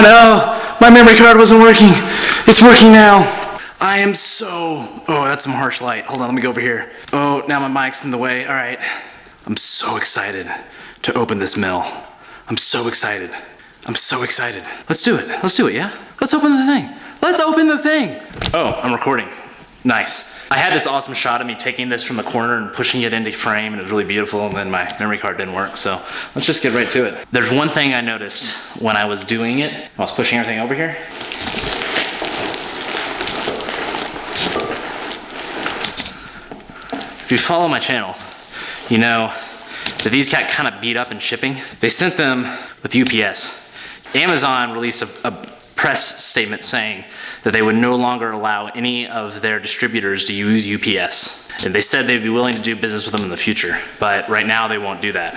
no, my memory card wasn't working. It's working now. I am so, oh, that's some harsh light. Hold on, let me go over here. Oh, now my mic's in the way. All right. I'm so excited to open this mill. I'm so excited. I'm so excited. Let's do it. Let's do it, yeah? Let's open the thing. Let's open the thing. Oh, I'm recording. Nice. I had this awesome shot of me taking this from the corner and pushing it into frame, and it was really beautiful, and then my memory card didn't work, so let's just get right to it. There's one thing I noticed when I was doing it. I was pushing everything over here. If you follow my channel, you know that these got kind of beat up in shipping. They sent them with UPS. Amazon released a press statement saying that they would no longer allow any of their distributors to use UPS. And they said they'd be willing to do business with them in the future, but right now they won't do that.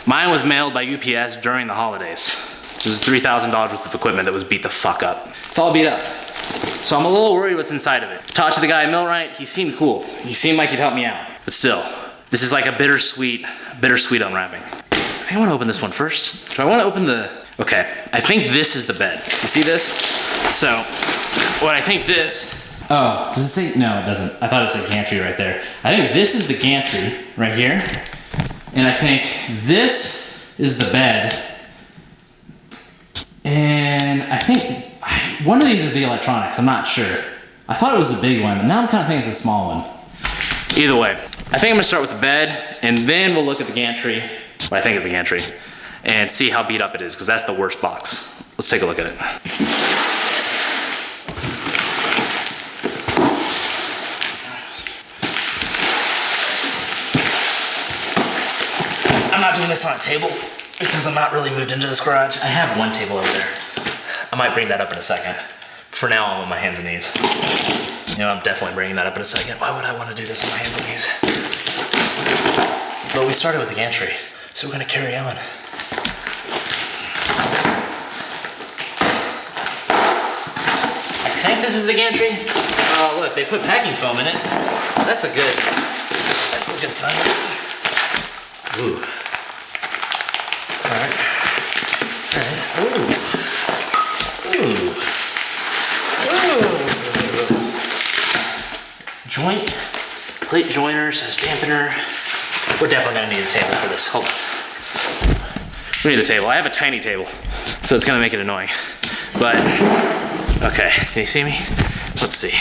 Mine was mailed by UPS during the holidays. It was $3,000 worth of equipment that was beat the fuck up. It's all beat up. So I'm a little worried what's inside of it. Talked to the guy at MILLRIGHT, he seemed cool. He seemed like he'd help me out. But still, this is like a bittersweet unwrapping. I think I want to open this one first. Do I want to open the, okay, I think this is the bed. You see this? So, what I think this, oh, does it say, no it doesn't. I thought it said gantry right there. I think this is the gantry right here. And I think this is the bed. And I think one of these is the electronics, I'm not sure. I thought it was the big one, but now I'm kind of thinking it's a small one. Either way, I think I'm gonna start with the bed, and then we'll look at the gantry, what I think is the gantry, and see how beat up it is, because that's the worst box. Let's take a look at it. I'm not doing this on a table, because I'm not really moved into this garage. I have one table over there. I might bring that up in a second. For now, I'm on my hands and knees. You know, I'm definitely bringing that up in a second. Why would I want to do this on my hands and knees? But we started with the gantry, so we're gonna carry on. I think this is the gantry. Oh, look, they put packing foam in it. That's a good sign. Ooh. All right. Ooh. Joint, plate joiners, as dampener. We're definitely gonna need a table for this. Hold on. We need a table. I have a tiny table, so it's gonna make it annoying. But, okay, can you see me? Let's see.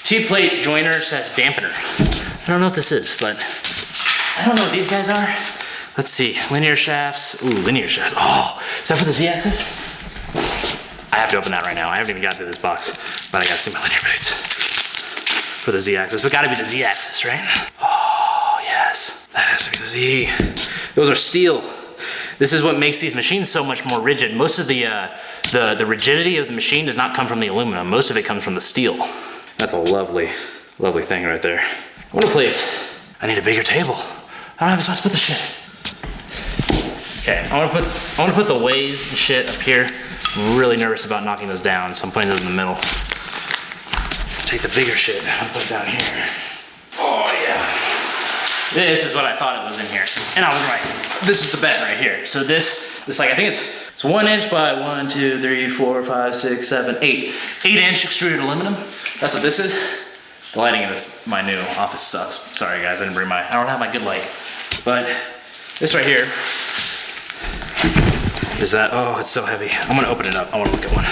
T-plate joiners as dampener. I don't know what this is, but I don't know what these guys are. Let's see, linear shafts. Ooh, linear shafts. Oh, is that for the Z-axis? I have to open that right now. I haven't even gotten to this box, but I gotta see my linear plates. For the Z-axis. It's gotta be the Z-axis, right? Oh, yes. That has to be the Z. Those are steel. This is what makes these machines so much more rigid. Most of the rigidity of the machine does not come from the aluminum. Most of it comes from the steel. That's a lovely, lovely thing right there. I want a place. I need a bigger table. I don't have a spot to put the shit. Okay, I want to put the ways and shit up here. I'm really nervous about knocking those down, so I'm putting those in the middle. Take the bigger shit and put it down here. Oh yeah. This is what I thought it was in here. And I was right. This is the bed right here. So this like, I think it's 1 inch by 1, 2, 3, 4, 5, 6, 7, 8. 8-inch extruded aluminum. That's what this is. The lighting in my new office sucks. Sorry guys, I don't have my good light. But this right here is that, oh, it's so heavy. I'm gonna open it up. I wanna look at one.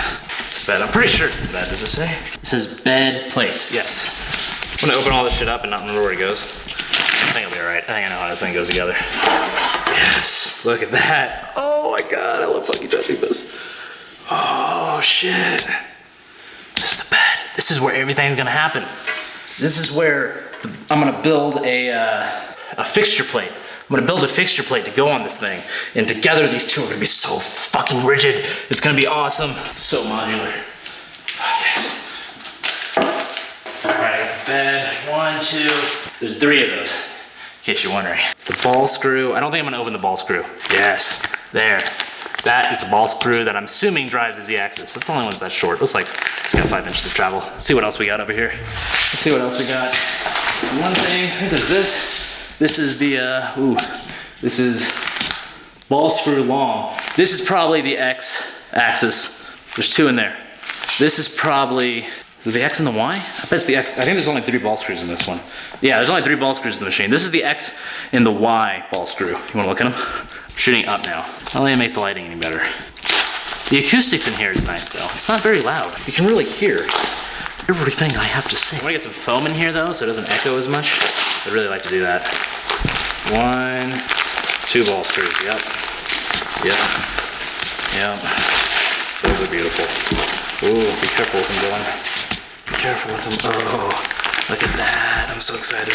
Bed. I'm pretty sure it's the bed. Does it say? It says bed plates. Yes. I'm gonna open all this shit up and not remember where it goes. I think it'll be alright. I think I know how this thing goes together. Yes. Look at that. Oh my god, I love fucking touching this. Oh shit. This is the bed. This is where everything's gonna happen. This is where I'm gonna build a fixture plate. I'm gonna build a fixture plate to go on this thing. And together these two are gonna be so fucking rigid. It's gonna be awesome. It's so modular. Oh, yes. All right, I got the bed. 1, 2. There's 3 of those, in case you're wondering. It's the ball screw. I don't think I'm gonna open the ball screw. Yes, there. That is the ball screw that I'm assuming drives the Z-axis. That's the only one that's that short. Looks like it's got 5 inches of travel. Let's see what else we got over here. Let's see what else we got. One thing, I think there's this. This is the, this is ball screw long. This is probably the X axis. There's 2 in there. This is probably, is it the X and the Y? I bet it's the X. I think there's only 3 ball screws in this one. Yeah, there's only 3 ball screws in the machine. This is the X and the Y ball screw. You wanna look at them? I'm shooting up now. I don't think it makes the lighting any better. The acoustics in here is nice though. It's not very loud. You can really hear everything I have to say. I wanna get some foam in here though, so it doesn't echo as much. I'd really like to do that. 1, 2 ball screws, yep. Those are beautiful. Ooh, be careful with them, Dylan. Be careful with them. Oh, look at that. I'm so excited.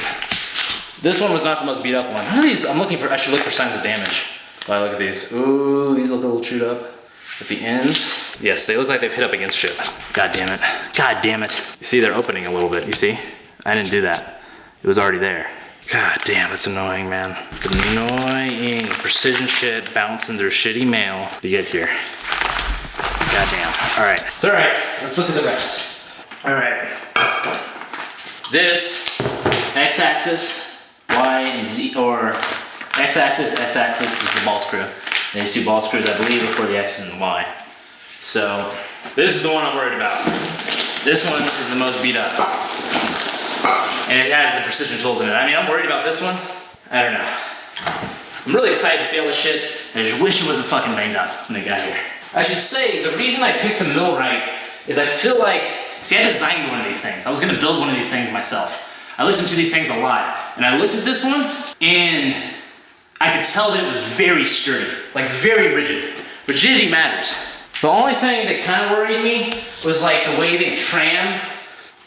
This one was not the most beat up one. None of these, I should look for signs of damage. Oh, look at these. Ooh, these look a little chewed up. At the ends, yes, they look like they've hit up against shit. God damn it. God damn it. You see, they're opening a little bit, you see? I didn't do that. It was already there. God damn, it's annoying, man. It's annoying. Precision shit bouncing through shitty mail to get here. God damn. All right. It's all right. Let's look at the rest. All right. This x-axis, y and z, or x-axis is the ball screw. And these 2 ball screws, I believe, are for the X and the Y. So this is the one I'm worried about. This one is the most beat up. And it has the precision tools in it. I mean, I'm worried about this one. I don't know. I'm really excited to see all this shit. I just wish it wasn't fucking banged up when it got here. I should say, the reason I picked a MILLRIGHT is I feel like, see, I designed one of these things. I was gonna build one of these things myself. I looked into these things a lot. And I looked at this one, and I could tell that it was very sturdy, like very rigid. Rigidity matters. The only thing that kind of worried me was like the way they tram.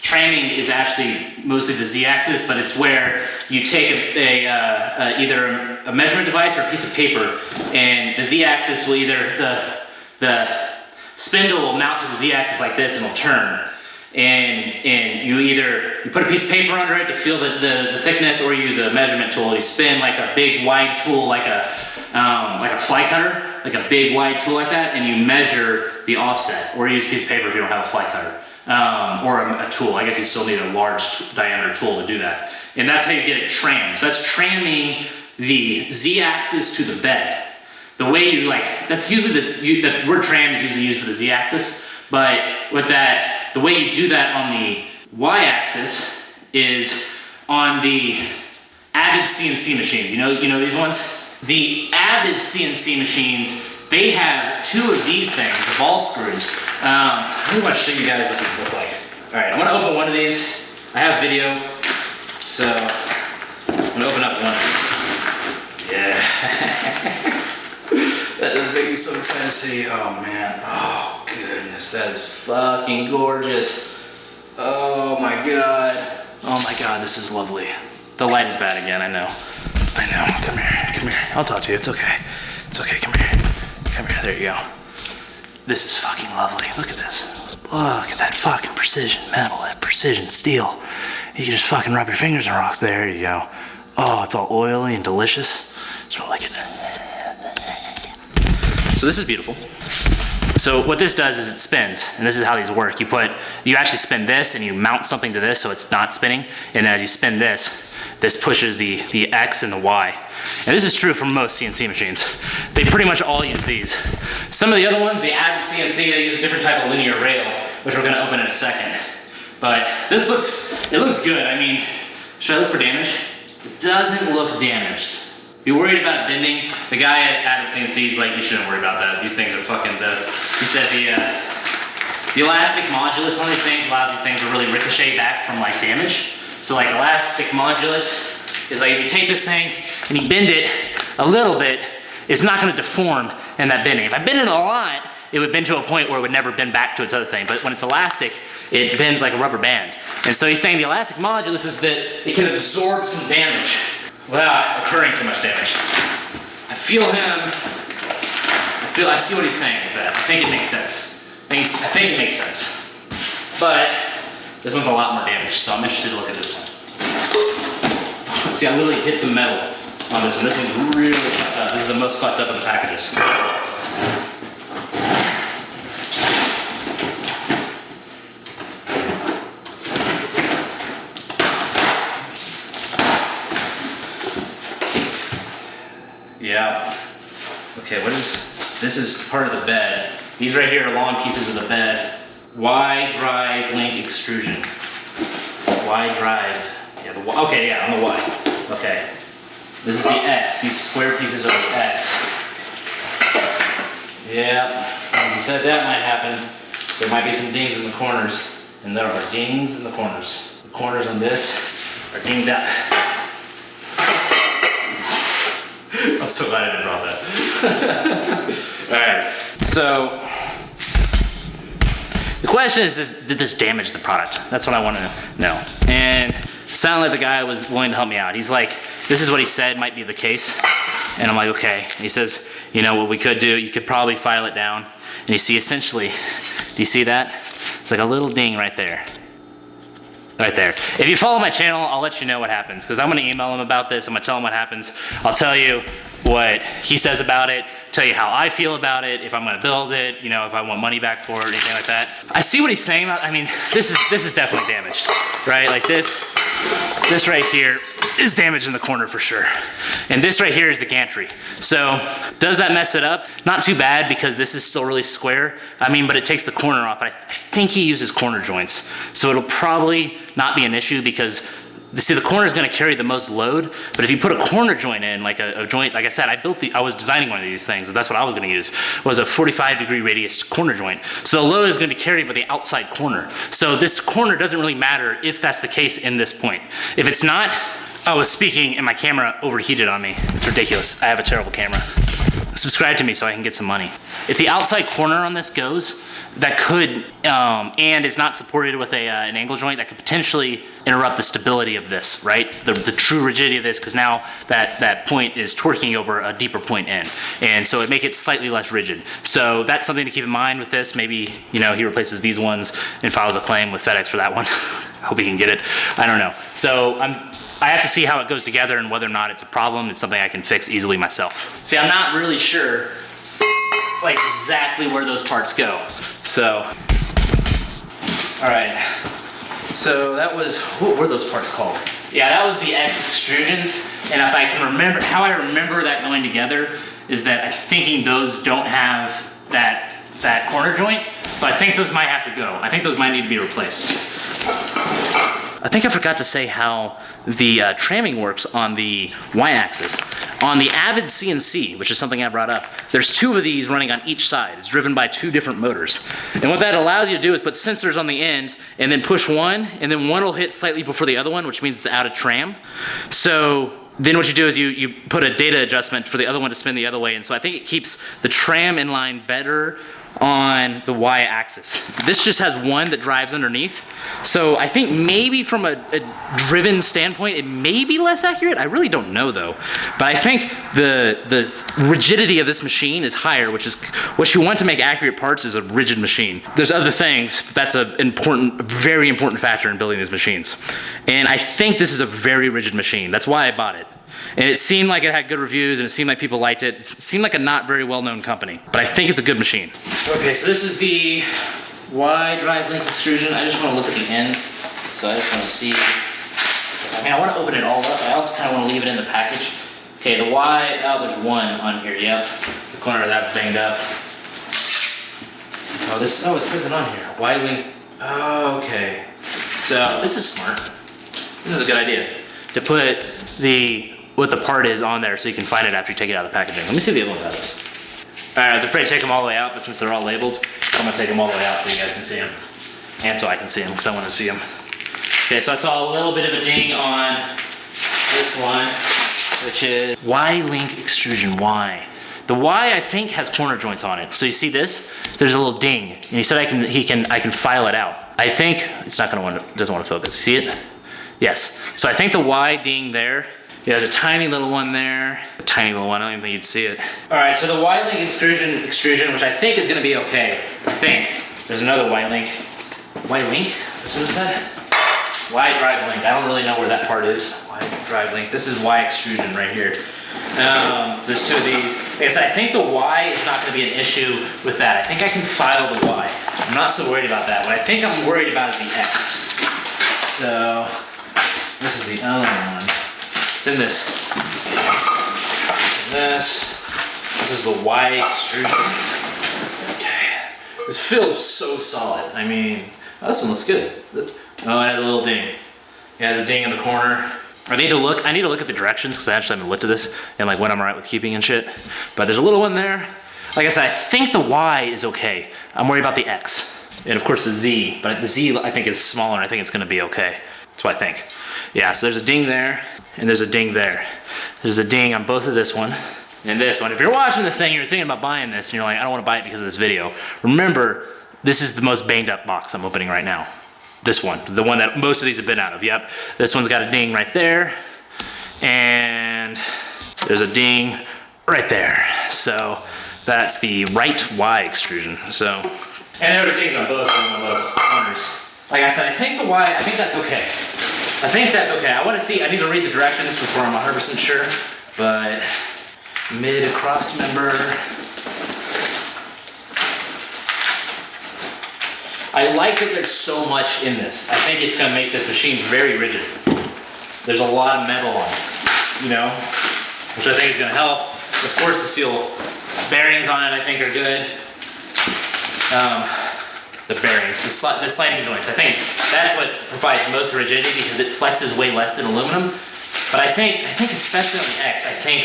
Tramming is actually mostly the Z-axis, but it's where you take either a measurement device or a piece of paper, and the Z-axis will either, the spindle will mount to the Z-axis like this and will turn. And you put a piece of paper under it to feel the thickness, or you use a measurement tool. You spin like a big wide tool, like a fly cutter, like a big wide tool like that, and you measure the offset. Or you use a piece of paper if you don't have a fly cutter, or a tool. I guess you still need a large diameter tool to do that. And that's how you get it trammed. So that's tramming the Z-axis to the bed. The way you that's usually the word tram is usually used for the Z-axis, but with that. The way you do that on the y-axis is on the Avid CNC machines. You know these ones? The Avid CNC machines, they have 2 of these things, the ball screws. I want to show you guys what these look like. All right, I'm gonna open one of these. I have video, so I'm gonna open up one of these. Yeah. That does make me so excited to see. Oh man, oh goodness, that is fucking gorgeous. Oh my god, this is lovely. The light is bad again, I know. Come here. I'll talk to you, it's okay. It's okay, come here, there you go. This is fucking lovely, look at this. Look at that fucking precision metal, that precision steel. You can just fucking rub your fingers on rocks, there you go. Oh, it's all oily and delicious. Just wanna lick it. So this is beautiful. So what this does is it spins, and this is how these work. You actually spin this, and you mount something to this so it's not spinning, and as you spin this pushes the X and the Y. And this is true for most CNC machines. They pretty much all use these. Some of the other ones, the Avid CNC, they use a different type of linear rail, which we're gonna open in a second. But this looks good. I mean, should I look for damage? It doesn't look damaged. Be worried about it bending. The guy at Avid CNC is like, you shouldn't worry about that. These things are fucking, he said the elastic modulus on these things allows these things to really ricochet back from like damage. So like elastic modulus is like, if you take this thing and you bend it a little bit, it's not gonna deform in that bending. If I bend it a lot, it would bend to a point where it would never bend back to its other thing. But when it's elastic, it bends like a rubber band. And so he's saying the elastic modulus is that it can absorb some damage without occurring too much damage. I see what he's saying with that. I think it makes sense. I think it makes sense. But this one's a lot more damaged, so I'm interested to look at this one. See, I literally hit the metal on this one. This one's really fucked up. This is the most fucked up of the packages. Yeah. Okay, this is part of the bed. These right here are long pieces of the bed. Y drive link extrusion. Y drive. Yeah, the Y. Okay, yeah, on the Y. Okay. This is the X. These square pieces are the X. Yeah. He said that might happen. There might be some dings in the corners. And there are dings in the corners. The corners on this are dinged out. I'm so glad I didn't draw that. Alright, so the question is, did this damage the product? That's what I want to know. And it sounded like the guy was willing to help me out. He's like, this is what he said might be the case. And I'm like, okay. And he says, you know what we could do, you could probably file it down. And you see essentially, do you see that? It's like a little ding right there. Right there. If you follow my channel, I'll let you know what happens, because I'm going to email him about this. I'm going to tell him what happens. I'll tell you what he says about it, tell you how I feel about it, if I'm going to build it, you know, if I want money back for it, anything like that. I see what he's saying. I mean, this is definitely damaged, right? Like this right here is damaged in the corner for sure. And this right here is the gantry. So does that mess it up? Not too bad, because this is still really square. I mean, but it takes the corner off. I think he uses corner joints. So it'll probably not be an issue, because see, the corner is going to carry the most load, but if you put a corner joint in, like a joint, like I said, I was designing one of these things, and that's what I was going to use, was a 45-degree radius corner joint. So the load is going to be carried by the outside corner. So this corner doesn't really matter if that's the case in this point. If it's not, I was speaking and my camera overheated on me. It's ridiculous. I have a terrible camera. Subscribe to me so I can get some money. If the outside corner on this goes, that could, and it's not supported with an angle joint, that could potentially interrupt the stability of this, right? The true rigidity of this, because now that point is torquing over a deeper point in. And so it make it slightly less rigid. So that's something to keep in mind with this. Maybe, you know, he replaces these ones and files a claim with FedEx for that one. Hope he can get it. I don't know. So I have to see how it goes together and whether or not it's a problem. It's something I can fix easily myself. See, I'm not really sure like exactly where those parts go. So, all right. So that was, what were those parts called? Yeah, that was the X extrusions. And if I can remember, how I remember that going together is that I'm thinking those don't have that corner joint. So I think those might have to go. I think those might need to be replaced. I think I forgot to say how the tramming works on the Y-axis. On the Avid CNC, which is something I brought up, there's two of these running on each side. It's driven by two different motors. And what that allows you to do is put sensors on the end and then push one, and then one will hit slightly before the other one, which means it's out of tram. So then what you do is you put a data adjustment for the other one to spin the other way, and so I think it keeps the tram in line better on the Y-axis. This just has one that drives underneath. So I think maybe from a driven standpoint, it may be less accurate. I really don't know though. But I think the rigidity of this machine is higher, which is what you want to make accurate parts is a rigid machine. There's other things, but that's a very important factor in building these machines. And I think this is a very rigid machine. That's why I bought it. And it seemed like it had good reviews, and it seemed like people liked it. It seemed like a not very well-known company, but I think it's a good machine. Okay, so this is the Y drive link extrusion. I just want to look at the ends, so I just want to see. I mean, I want to open it all up. I also kind of want to leave it in the package. Okay, the Y, oh, there's one on here, yep. The corner of that's banged up. Oh, it says it on here. Y link, oh, okay. So this is smart. This is a good idea. To put what the part is on there so you can find it after you take it out of the packaging. Let me see the other ones out of this. All right, I was afraid to take them all the way out, but since they're all labeled, I'm gonna take them all the way out so you guys can see them. And so I can see them, because I want to see them. Okay, so I saw a little bit of a ding on this one, which is Y-link extrusion, Y. The Y, I think, has corner joints on it. So you see this? There's a little ding. And he said I can file it out. I think, it's not gonna doesn't want to focus. See it? Yes. So I think the Y ding there, yeah, there's a tiny little one there. A tiny little one, I don't even think you'd see it. All right, so the Y-link extrusion, which I think is gonna be okay. I think. There's another Y-link. Y-link? That's what it said? Y drive link. I don't really know where that part is. Y drive link. This is Y extrusion right here. There's two of these. Like I said, I think the Y is not gonna be an issue with that. I think I can file the Y. I'm not so worried about that. What I think I'm worried about is the X. So, this is the other one. It's in this. This is the Y extrusion. Okay. This feels so solid. I mean, oh, this one looks good. Oh, it has a little ding. It has a ding in the corner. I need to look at the directions because I actually haven't looked at this and like when I'm alright with keeping and shit. But there's a little one there. Like I said, I think the Y is okay. I'm worried about the X. And of course the Z, but the Z I think is smaller and I think it's gonna be okay. That's what I think. Yeah, so there's a ding there and there's a ding there. There's a ding on both of this one and this one. If you're watching this thing and you're thinking about buying this and you're like, I don't wanna buy it because of this video, remember, this is the most banged up box I'm opening right now. This one, the one that most of these have been out of, yep. This one's got a ding right there, and there's a ding right there. So that's the right Y extrusion, so. And there was dings on both of those corners. Like I said, I think the Y, I think that's okay. I think that's okay. I wanna see, I need to read the directions before I'm 100% sure, but mid cross member. I like that there's so much in this. I think it's gonna make this machine very rigid. There's a lot of metal on it, you know, which I think is gonna help. Of course, the steel bearings on it I think are good. The bearings, the sliding joints, I think that's what provides most rigidity because it flexes way less than aluminum. But I think especially on the X, I think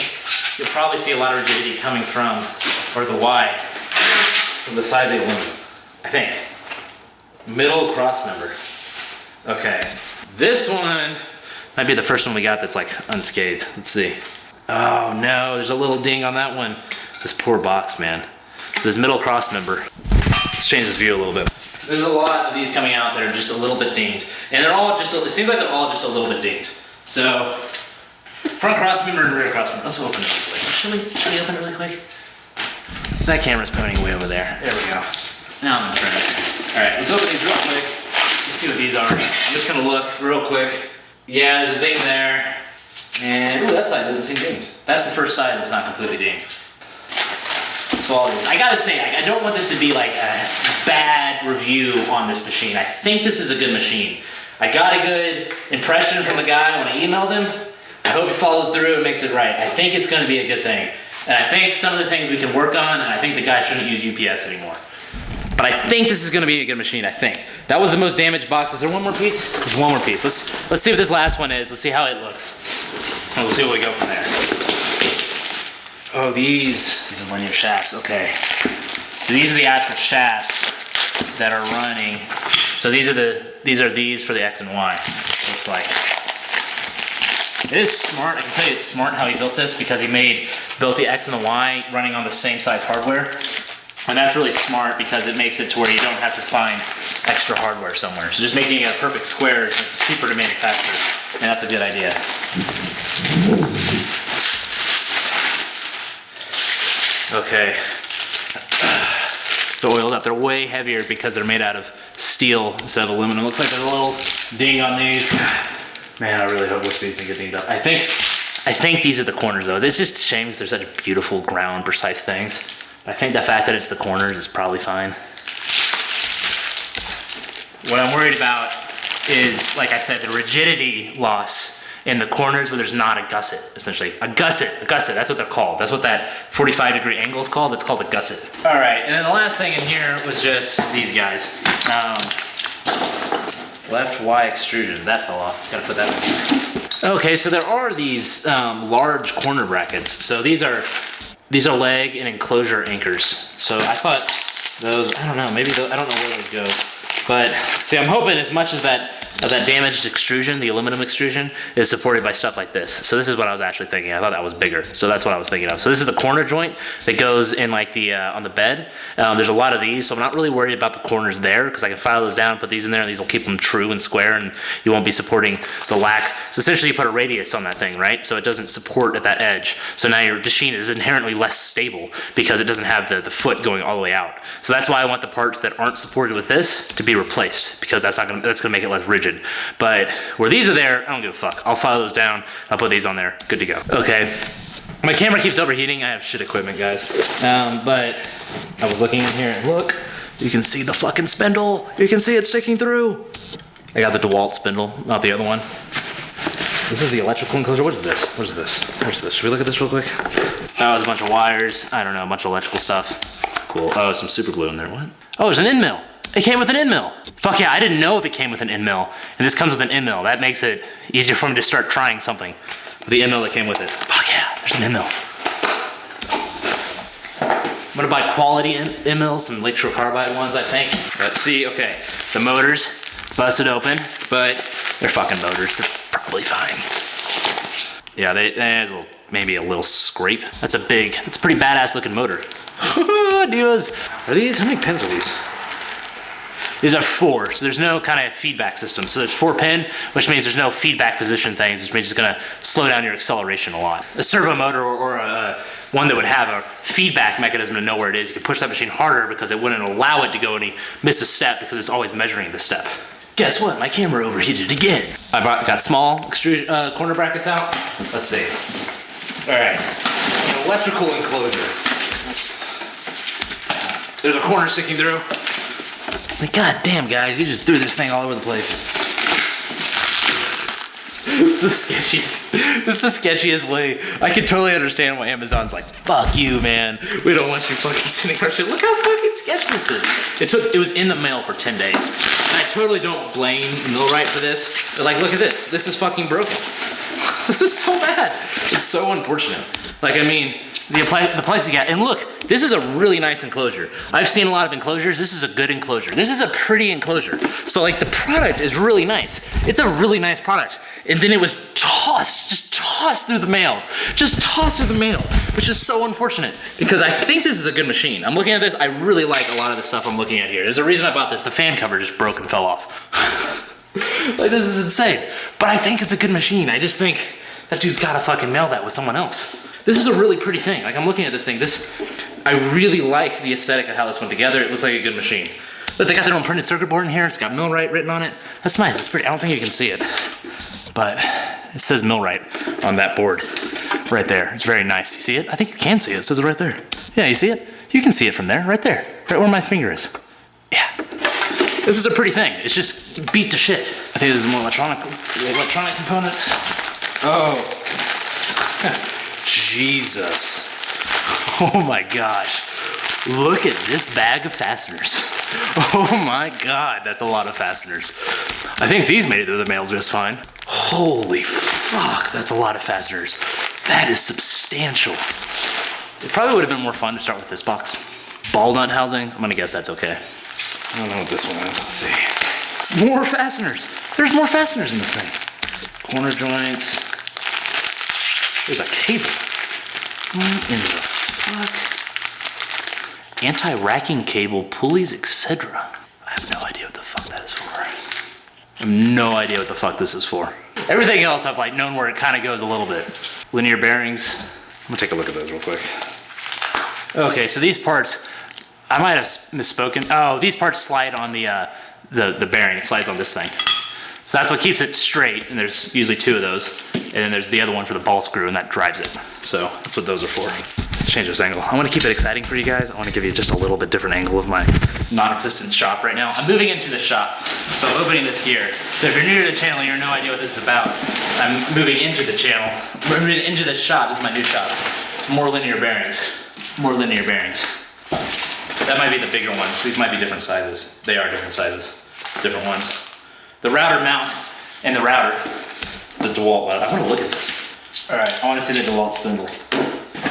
you'll probably see a lot of rigidity coming from, or the Y, from the size of the aluminum, I think. Middle cross member. Okay, this one might be the first one we got that's like unscathed. Let's see. Oh no, there's a little ding on that one. This poor box, man. So this middle cross member. Let's change this view a little bit. There's a lot of these coming out that are just a little bit dinged. And they're all just, it seems like they're all just a little bit dinged. So, front cross member and rear cross member. Let's open it really quick. Should we open it really quick? That camera's pointing way over there. There we go. Now I'm gonna turn it. All right, let's open these real quick. Let's see what these are. I'm just gonna look real quick. Yeah, there's a ding there. And, ooh, that side doesn't seem dinged. That's the first side that's not completely dinged. So all these. I gotta say, I don't want this to be like a bad review on this machine. I think this is a good machine. I got a good impression from the guy when I emailed him. I hope he follows through and makes it right. I think it's gonna be a good thing. And I think some of the things we can work on, and I think the guy shouldn't use UPS anymore. But I think this is gonna be a good machine, I think. That was the most damaged box. Is there one more piece? There's one more piece. Let's see what this last one is. Let's see how it looks. And we'll see where we go from there. Oh, these are linear shafts, okay. So these are the actual shafts that are running. So these are these for the X and Y, looks like. It is smart, I can tell you it's smart how he built this because he built the X and the Y running on the same size hardware. And that's really smart because it makes it to where you don't have to find extra hardware somewhere. So just making it a perfect square is cheaper to manufacture. And that's a good idea. Okay. They're oiled up. They're way heavier because they're made out of steel instead of aluminum. Looks like there's a little ding on these. Man, I really wish these didn't get dinged up. I think these are the corners though. It's just a shame because they're such beautiful ground precise things. I think the fact that it's the corners is probably fine. What I'm worried about is, like I said, the rigidity loss in the corners where there's not a gusset, essentially. A gusset, that's what they're called. That's what that 45-degree angle is called. It's called a gusset. All right, and then the last thing in here was just these guys. Left Y extrusion, that fell off. Gotta put that somewhere. Okay, so there are these large corner brackets. So these are leg and enclosure anchors. So I thought those, I don't know, maybe I don't know where those go. But see, I'm hoping as much as that damaged extrusion, the aluminum extrusion, is supported by stuff like this. So this is what I was actually thinking. I thought that was bigger. So that's what I was thinking of. So this is the corner joint that goes in like the on the bed. There's a lot of these, so I'm not really worried about the corners there because I can file those down, put these in there, and these will keep them true and square, and you won't be supporting the lack. So essentially you put a radius on that thing, right? So it doesn't support at that edge. So now your machine is inherently less stable because it doesn't have the foot going all the way out. So that's why I want the parts that aren't supported with this to be replaced because that's gonna make it less rigid. But where these are there, I don't give a fuck. I'll file those down, I'll put these on there, good to go. Okay, my camera keeps overheating. I have shit equipment, guys. But I was looking in here and look, you can see the fucking spindle. You can see it sticking through. I got the DeWalt spindle, not the other one. This is the electrical enclosure. What is this? What is this? Should we look at this real quick? Oh, it's a bunch of wires. I don't know, a bunch of electrical stuff. Cool. Oh, some super glue in there. What? Oh, there's an end mill. It came with an end mill. Fuck yeah, I didn't know if it came with an end mill. And this comes with an end mill. That makes it easier for me to start trying something. The end mill that came with it. Fuck yeah, there's an end mill. I'm gonna buy quality end mills, some Lakeshore Carbide ones, I think. Let's see, okay. The motors, busted open, but they're fucking motors. They're probably fine. Yeah, there's maybe a little scrape. That's a pretty badass looking motor. Divas. Are these, how many pins are these? These are 4, so there's no kind of feedback system. So there's 4 pin, which means there's no feedback position things, which means it's gonna slow down your acceleration a lot. A servo motor or one that would have a feedback mechanism to know where it is, you could push that machine harder because it wouldn't allow it to go any miss a step because it's always measuring the step. Guess what? My camera overheated again. I got small corner brackets out. Let's see. All right, an electrical enclosure. There's a corner sticking through. Like, god damn, guys, you just threw this thing all over the place. It's the sketchiest. This is the sketchiest way. I can totally understand why Amazon's like, fuck you, man. We don't want you fucking sending our shit. Look how fucking sketch this is. It was in the mail for 10 days. And I totally don't blame MILLRIGHT for this. But like, look at this. This is fucking broken. This is so bad. It's so unfortunate. Like, I mean, the plexiglass, and look, this is a really nice enclosure. I've seen a lot of enclosures. This is a good enclosure. This is a pretty enclosure. So like the product is really nice. It's a really nice product. And then it was just tossed through the mail. Just tossed through the mail, which is so unfortunate because I think this is a good machine. I'm looking at this, I really like a lot of the stuff I'm looking at here. There's a reason I bought this. The fan cover just broke and fell off. Like, this is insane. But I think it's a good machine. I just think that dude's gotta fucking mail that with someone else. This is a really pretty thing. Like, I'm looking at this thing. I really like the aesthetic of how this went together. It looks like a good machine. But they got their own printed circuit board in here. It's got MILLRIGHT written on it. That's nice. It's pretty. I don't think you can see it, but it says MILLRIGHT on that board right there. It's very nice. You see it? I think you can see it. It says it right there. Yeah, you see it? You can see it from there, right there, right where my finger is. Yeah. This is a pretty thing. It's just beat to shit. I think this is more electronic components. Oh. Jesus. Oh my gosh. Look at this bag of fasteners. Oh my God, that's a lot of fasteners. I think these made it through the mail just fine. Holy fuck, that's a lot of fasteners. That is substantial. It probably would have been more fun to start with this box. Ball nut housing, I'm gonna guess that's okay. I don't know what this one is, let's see. More fasteners. There's more fasteners in this thing. Corner joints. There's a cable. What in the fuck? Anti-racking cable, pulleys, etc. I have no idea what the fuck that is for. I have no idea what the fuck this is for. Everything else I've like known where it kind of goes a little bit. Linear bearings. I'm gonna take a look at those real quick. Okay, so these parts, I might have misspoken. Oh, these parts slide on the bearing. It slides on this thing. So that's what keeps it straight, and there's usually 2 of those. And then there's the other one for the ball screw, and that drives it. So that's what those are for. Let's change this angle. I want to keep it exciting for you guys. I want to give you just a little bit different angle of my non-existent shop right now. I'm moving into the shop, so I'm opening this here. So if you're new to the channel, you have no idea what this is about. I'm moving into the channel. Moving into the shop. This is my new shop. It's more linear bearings. More linear bearings. That might be the bigger ones. These might be different sizes. They are different sizes. Different ones. The router mount and the router. The DeWalt router. I want to look at this. All right, I want to see the DeWalt spindle.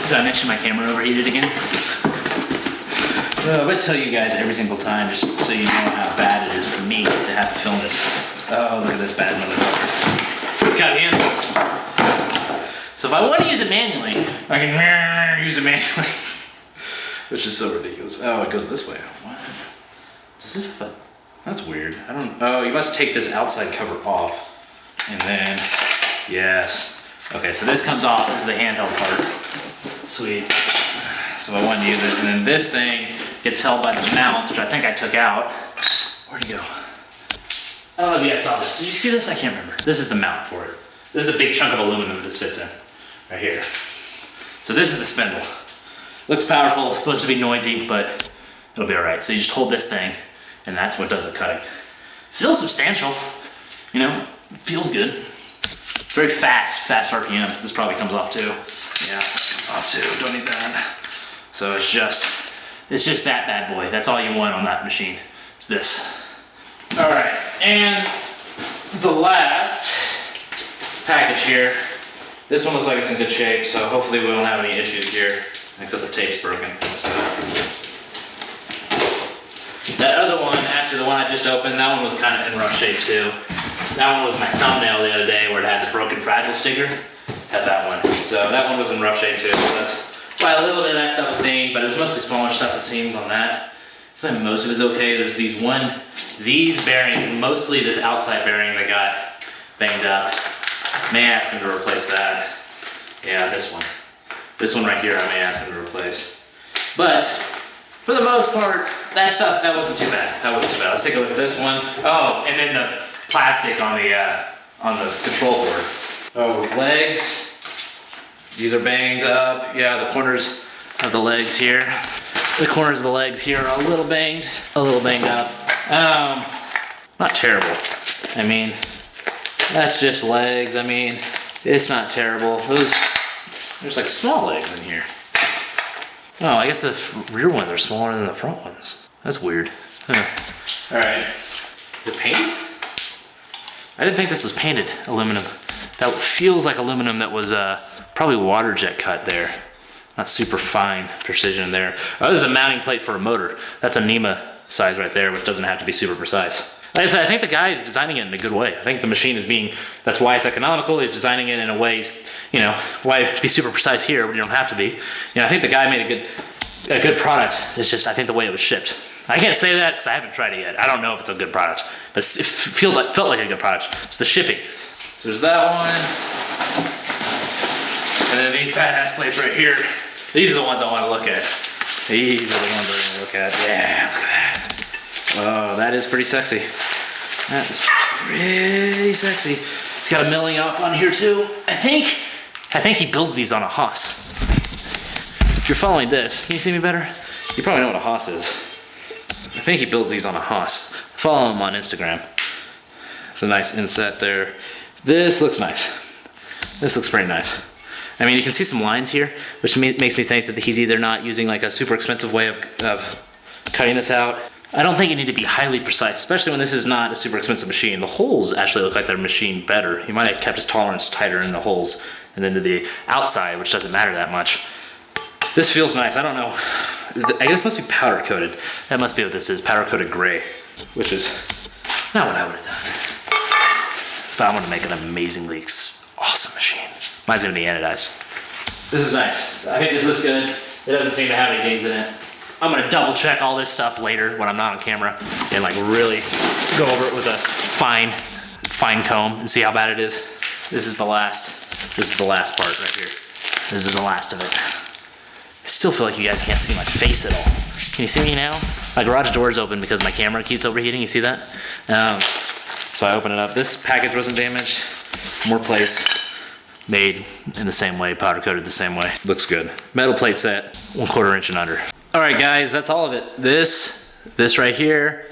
Did I mention my camera overheated again? I'm going to tell you guys every single time just so you know how bad it is for me to have to film this. Oh, look at this bad motherfucker. It's got handles. So if I want to use it manually, I can use it manually. Which is so ridiculous. Oh, it goes this way. What? Does this have a... That's weird. I don't... Oh, you must take this outside cover off. And then... Yes. Okay, so this comes off. This is the handheld part. Sweet. So I wanted to use it. And then this thing gets held by the mount, which I think I took out. Where'd it go? I don't know if you guys saw this. Did you see this? I can't remember. This is the mount for it. This is a big chunk of aluminum this fits in. Right here. So this is the spindle. Looks powerful. It's supposed to be noisy, but it'll be alright. So you just hold this thing, and that's what does the cutting. Feels substantial. You know, feels good. It's very fast RPM. This probably comes off too. Yeah, it comes off too. Don't need that. So it's just It's just that bad boy. That's all you want on that machine. It's this. All right, and the last package here. This one looks like it's in good shape, so hopefully we don't have any issues here, except the tape's broken. So. That other one, actually the one I just opened, that one was kind of in rough shape too. That one was my thumbnail the other day where it had the broken fragile sticker. Had that one. So that one was in rough shape too. So that's why a little bit of that stuff was dinged, but it was mostly smaller stuff, it seems, on that. So most of it is okay. There's these bearings, and mostly this outside bearing that got banged up. May ask him to replace that. Yeah, this one. This one right here I may ask him to replace. But for the most part, that stuff, that wasn't too bad. That wasn't too bad. Let's take a look at this one. Oh, and then the plastic on the control board. Oh, legs. These are banged up. Yeah, the corners of the legs here. The corners of the legs here are a little banged up. Not terrible. I mean, that's just legs. I mean, it's not terrible. There's like small legs in here. Oh, I guess the rear ones are smaller than the front ones. That's weird. Huh. All right. Is it painted? I didn't think this was painted aluminum. That feels like aluminum that was probably water jet cut there. Not super fine precision there. Oh, this is a mounting plate for a motor. That's a NEMA size right there, which doesn't have to be super precise. Like I said, I think the guy is designing it in a good way. I think the machine is that's why it's economical. He's designing it in a way, you know, why be super precise here when you don't have to be. You know, I think the guy made a good product. It's just, I think the way it was shipped. I can't say that because I haven't tried it yet. I don't know if it's a good product, but it felt like a good product. It's the shipping. So there's that one. And then these badass plates right here. These are the ones I want to look at. These are the ones I want to look at. Yeah, look at that. Oh, that is pretty sexy. That is pretty sexy. It's got a milling up on here too. I think he builds these on a Haas. If you're following this, can you see me better? You probably know what a Haas is. I think he builds these on a Haas. Follow him on Instagram. It's a nice inset there. This looks nice. This looks pretty nice. I mean, you can see some lines here, which makes me think that he's either not using like a super expensive way of cutting this out. I don't think you need to be highly precise, especially when this is not a super expensive machine. The holes actually look like they're machined better. He might have kept his tolerance tighter in the holes and then to the outside, which doesn't matter that much. This feels nice. I don't know. I guess it must be powder coated. That must be what this is, powder coated gray, which is not what I would have done. But I'm gonna make an amazingly awesome machine. Mine's gonna be anodized. This is nice. I think this looks good. It doesn't seem to have any dings in it. I'm gonna double check all this stuff later when I'm not on camera and like really go over it with a fine comb and see how bad it is. This is the last part right here. This is the last of it. I still feel like you guys can't see my face at all. Can you see me now? My garage door is open because my camera keeps overheating. You see that? So I open it up. This package wasn't damaged. More plates. Made in the same way, powder coated the same way. Looks good. Metal plate set, 1/4 inch and under. All right, guys, that's all of it. This right here,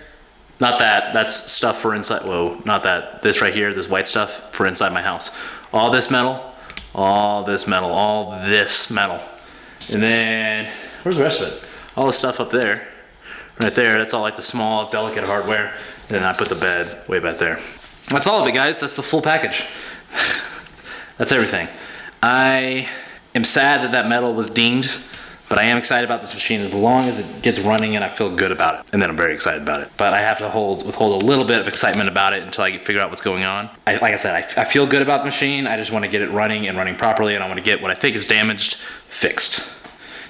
not that, that's stuff for inside, whoa, not that. This right here, this white stuff for inside my house. All this metal, all this metal, all this metal. And then, where's the rest of it? All the stuff up there, right there, that's all like the small, delicate hardware. And then I put the bed way back there. That's all of it, guys. That's the full package. That's everything. I am sad that metal was dinged, but I am excited about this machine as long as it gets running and I feel good about it. And then I'm very excited about it. But I have to withhold a little bit of excitement about it until I figure out what's going on. Like I said, I feel good about the machine. I just want to get it running and running properly, and I want to get what I think is damaged fixed.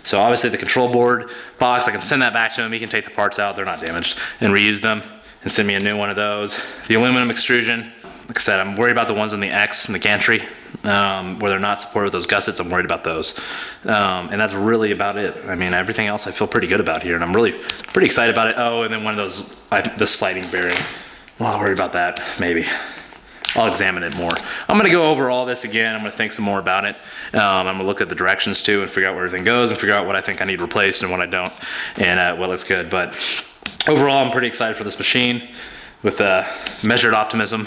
So obviously the control board box, I can send that back to him. He can take the parts out, they're not damaged, and reuse them and send me a new one of those. The aluminum extrusion, like I said, I'm worried about the ones on the X and the gantry, where they're not supported with those gussets. I'm worried about those. And that's really about it. I mean, everything else I feel pretty good about here, and I'm really pretty excited about it. Oh, and then one of those, the sliding bearing. Well, I'll worry about that, maybe. I'll examine it more. I'm gonna go over all this again. I'm gonna think some more about it. I'm gonna look at the directions too and figure out where everything goes and figure out what I think I need replaced and what I don't, and what looks good. But overall, I'm pretty excited for this machine with measured optimism,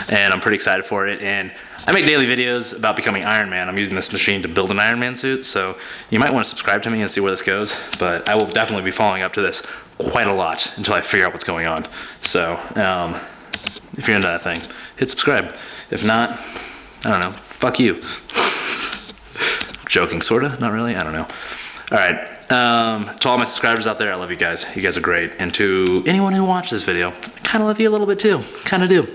and I'm pretty excited for it. And I make daily videos about becoming Iron Man. I'm using this machine to build an Iron Man suit, so you might want to subscribe to me and see where this goes, but I will definitely be following up to this quite a lot until I figure out what's going on. So, if you're into that thing, hit subscribe. If not, I don't know, fuck you. Joking, sorta, not really, I don't know. All right, to all my subscribers out there, I love you guys. You guys are great. And to anyone who watched this video, I kinda love you a little bit too, kinda do.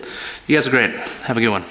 You guys are great, have a good one.